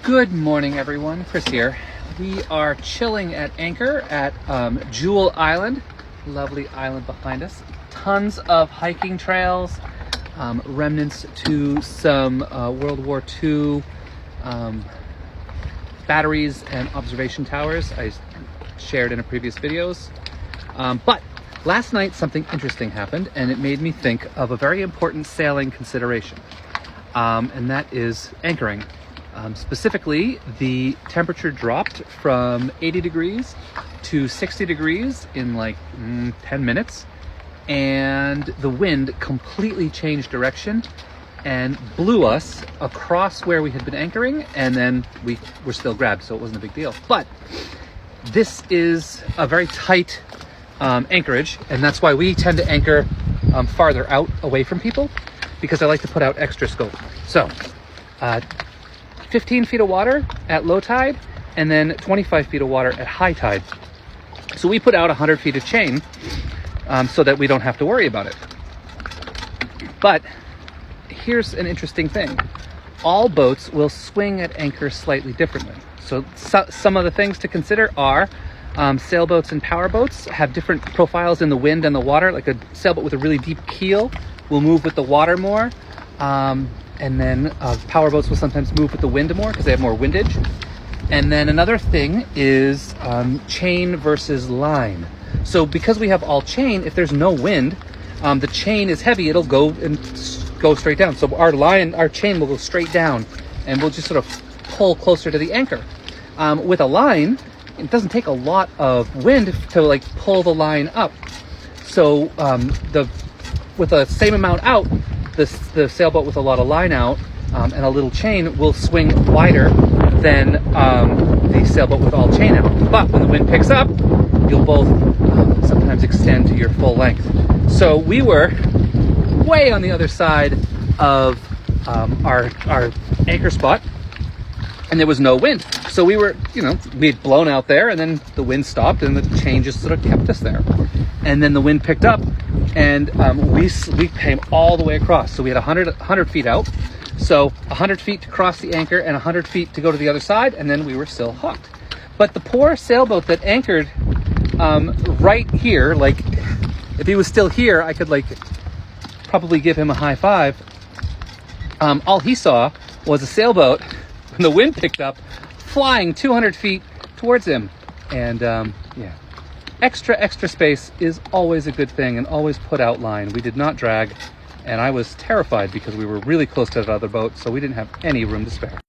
Good morning, everyone. Chris here. We are chilling at anchor at Jewel Island. Lovely island behind us. Tons of hiking trails, remnants to some World War II batteries and observation towers I shared in a previous videos. But last night something interesting happened, and it made me think of a very important sailing consideration, and that is anchoring. Specifically, the temperature dropped from 80 degrees to 60 degrees in like 10 minutes, and the wind completely changed direction and blew us across where we had been anchoring, and then we were still grabbed, so it wasn't a big deal. But this is a very tight anchorage, and that's why we tend to anchor farther out away from people, because I like to put out extra scope. So 15 feet of water at low tide, and then 25 feet of water at high tide. So we put out 100 feet of chain so that we don't have to worry about it. But here's an interesting thing. All boats will swing at anchor slightly differently. So some of the things to consider are sailboats and powerboats have different profiles in the wind and the water. Like a sailboat with a really deep keel will move with the water more. And then powerboats will sometimes move with the wind more because they have more windage. And then another thing is chain versus line. So because we have all chain, if there's no wind, the chain is heavy, it'll go straight down. So our chain will go straight down, and we'll just sort of pull closer to the anchor. With a line, it doesn't take a lot of wind to like pull the line up. So with the same amount out, the sailboat with a lot of line out and a little chain will swing wider than the sailboat with all chain out. But when the wind picks up, you'll both sometimes extend to your full length. So we were way on the other side of our anchor spot, and there was no wind. So we were, we'd blown out there, and then the wind stopped, and the chain just sort of kept us there. And then the wind picked up, and we came all the way across. So we had 100 feet out. So 100 feet to cross the anchor and 100 feet to go to the other side, and then we were still hooked. But the poor sailboat that anchored right here, like if he was still here, I could probably give him a high five. All he saw was a sailboat when the wind picked up flying 200 feet towards him. And extra space is always a good thing, and always put out line. We did not drag, and I was terrified because we were really close to that other boat, so we didn't have any room to spare.